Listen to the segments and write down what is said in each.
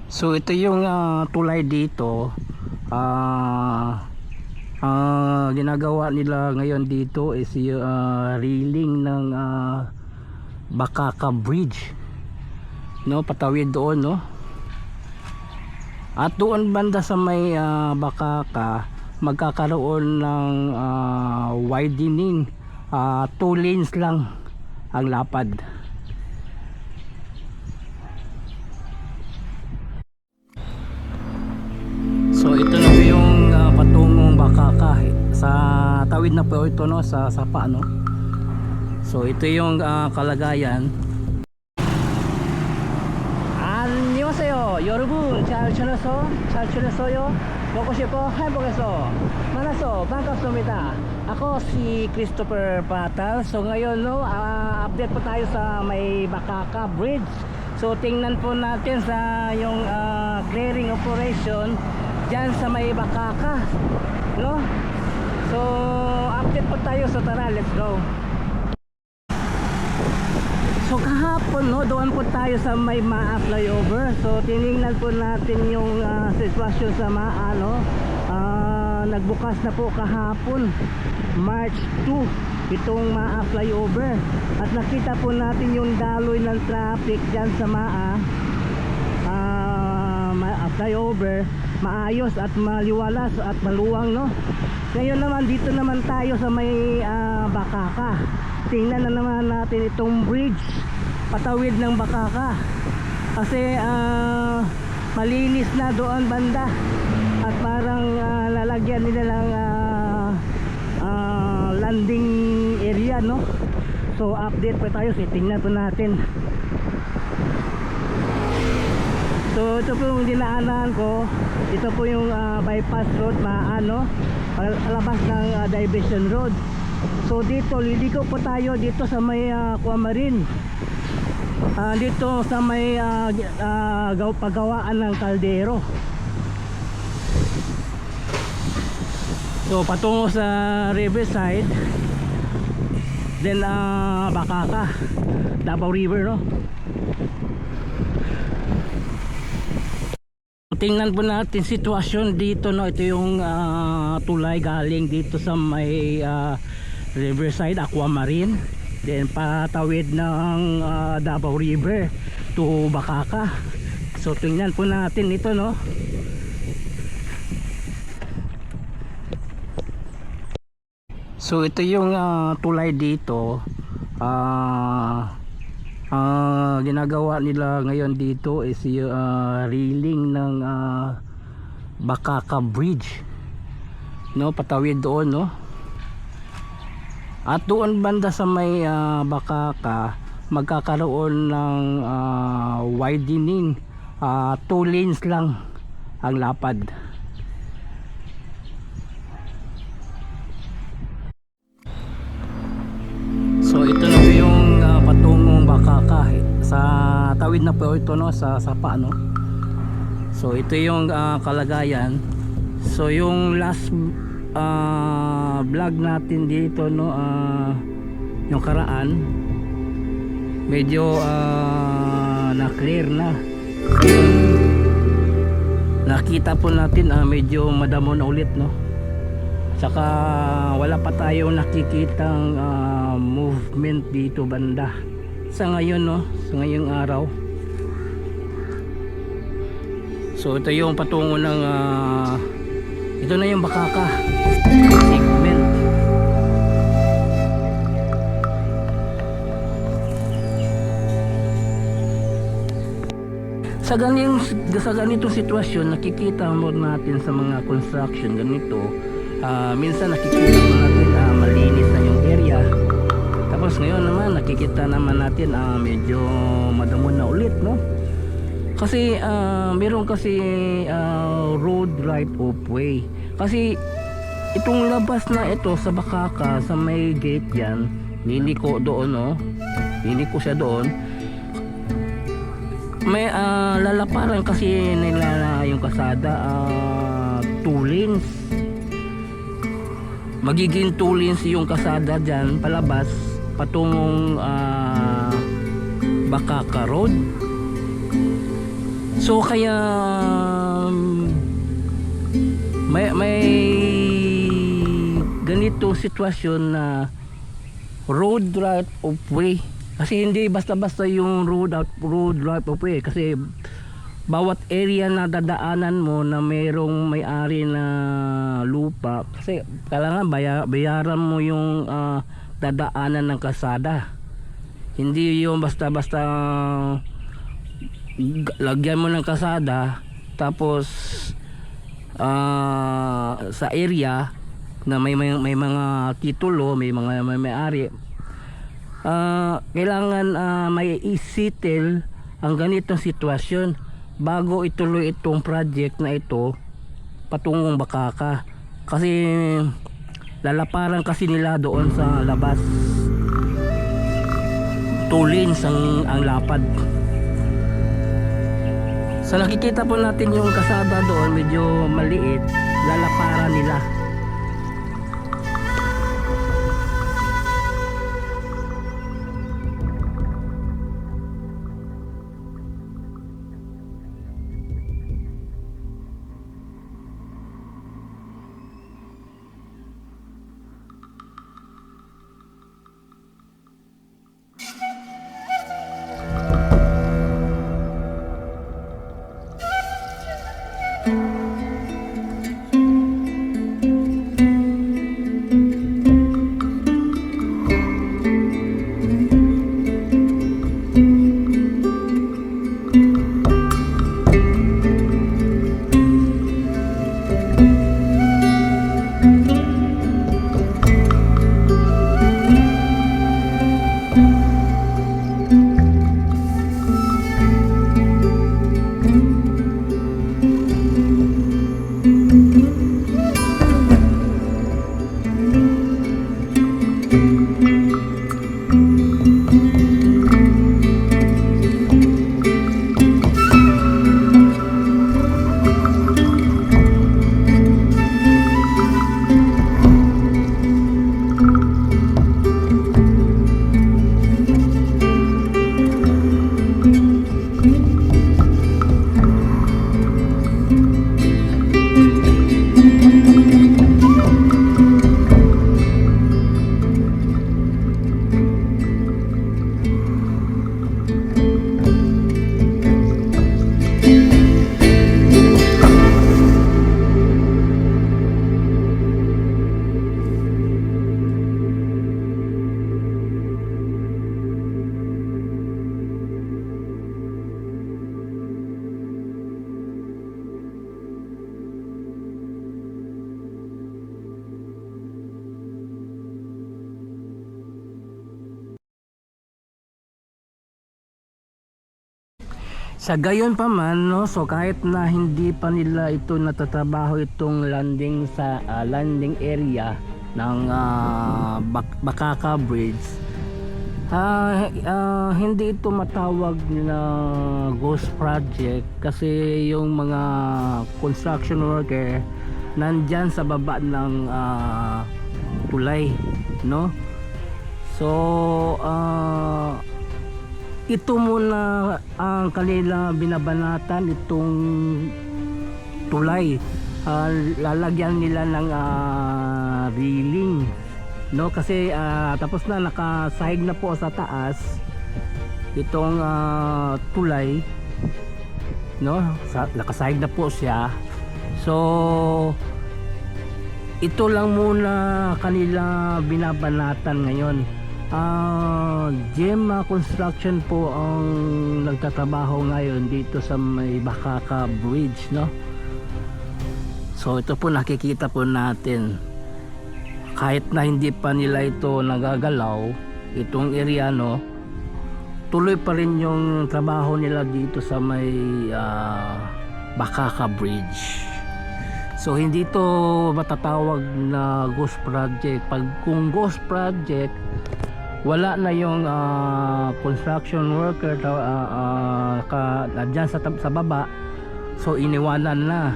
So ito yung tulay dito. Ginagawa nila ngayon dito is yung railing ng Bakaka Bridge, no, patawid doon, no. At doon banda sa may Bakaka magkakaroon ng widening, 2 lanes lang ang lapad. So ito na po yung patungong Bakaka, sa tawid na po ito, no, sa sapa, no. So ito yung kalagayan. 안녕하세요 여러분, 잘 지냈어요? 먹고 싶어 행복해서 만나서 반갑습니다. Ako si Christopher Patal. So ngayon, no, update po tayo sa may Bakaka Bridge. So tingnan po natin sa yung clearing operation dyan sa may Bakaka, no. So update po tayo, so tara, let's go. So kahapon, no, doon po tayo sa may MAA flyover. So tiningnan po natin yung sitwasyon sa MAA, no. Nagbukas na po kahapon, March 2, itong MAA flyover. At nakita po natin yung daloy ng traffic dyan sa MAA flyover. Maayos at maliwalas at maluwang, no. Ngayon naman, dito naman tayo sa may Bakaka. Tingnan na naman natin itong bridge patawid ng Bakaka, kasi malinis na doon banda at parang lalagyan nila lang landing area, no. So update pa tayo, so tingnan po natin. So ito po yung dinaanan ko, ito po yung bypass road, no, palabas ng diversion road. So dito liliko po tayo dito sa may Aquamarine, dito sa may paggawaan ng kaldero. So patungo sa Riverside, then Bakaka, Davao River, no. Tingnan po natin sitwasyon dito, no. Ito yung tulay galing dito sa may Riverside, Aquamarine, then patawid ng Davao River to Bakaka. So tingnan po natin ito, no. So ito yung tulay dito. Ginagawa nila ngayon dito is yung railing ng Bakaka Bridge, no, patawid doon, no. At doon banda sa may Bakaka magkakaroon ng widening, 2 lanes lang ang lapad. So ito na po yung patungong Bakaka, sa tawid na po ito, no, sa sapa, no. So ito yung kalagayan. So yung last vlog natin dito, no, yung karaan, medyo na clear na. Nakita po natin medyo madamo na ulit, no. Saka wala pa tayo nakikitang movement dito banda sa ngayon, no, sa ngayong araw. So ito yung patungo ng ito na yung Bakaka segment. Sa ganitong sitwasyon, nakikita mo natin sa mga construction ganito, minsan nakikita mo natin malinis na yung area. Tapos ngayon naman nakikita naman natin medyo madamo na ulit, no. Kasi meron kasi road right of way. Kasi itong labas na ito sa Bakaka, sa may gate yan, liliko doon, no. Liliko siya doon. May lalaparan kasi nila yung kasada, 2 lanes. Magiging 2 lanes yung kasada dyan palabas patungong Bakaka Road. So kaya may ganitong sitwasyon na road right of way, kasi hindi basta-basta yung road right of way, kasi bawat area na dadaanan mo na mayroong may-ari na lupa, kasi kailangan bayaran mo yung dadaanan ng kalsada. Hindi yung basta-basta lagyan mo ng kalsada tapos sa area na may mga titulo, may mga may-ari, kailangan may isettle ang ganitong sitwasyon bago ituloy itong project na ito patungong Bakaka, kasi lalaparan kasi nila doon sa labas, 2 lanes ang lapad. So nakikita po natin yung kasada doon, medyo maliit, lalaparan nila. Sa gayon pa man, no, so kahit na hindi pa nila ito natatrabaho itong landing sa landing area ng Bakaka Bridge, hindi ito matawag na ghost project, kasi yung mga construction worker nandyan sa baba ng tulay, no. So ito muna ang kanila binabanatan, itong tulay. Lalagyan nila ng railing, no, kasi tapos na, nakasahig na po sa taas itong tulay, no, nakasahig na po siya. So ito lang muna kanila binabanatan ngayon. Gemma Construction po ang nagtatrabaho ngayon dito sa may Bakaka Bridge, no. So ito po nakikita po natin, kahit na hindi pa nila ito nagagalaw itong area, no, tuloy pa rin yung trabaho nila dito sa may Bakaka Bridge. So hindi ito matatawag na ghost project. Kung ghost project, wala na yung construction worker nandyan sa baba, so iniwanan na,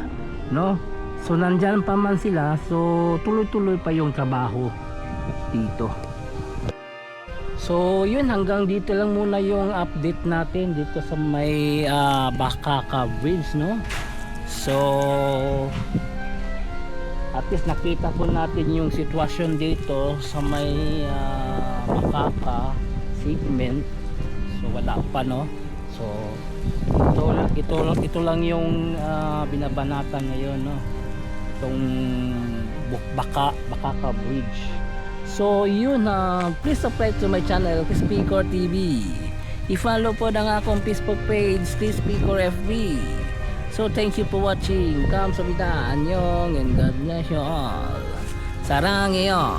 no. So nandyan pa man sila, so tuloy-tuloy pa yung trabaho dito. So yun, hanggang dito lang muna yung update natin dito sa may Bakaka Bridge, no? So at least nakita po natin yung sitwasyon dito sa may Bakaka segment. So wala pa, no? So ito lang yung binabanatan ngayon, no? Itong Bakaka Bridge. So yun, please subscribe to my channel, Chris Picor TV. I-follow po ng akong Facebook page, Chris Picor FB. So thank you for watching. Kamsahamnida, anyong, and God bless you all. Sarang iyo.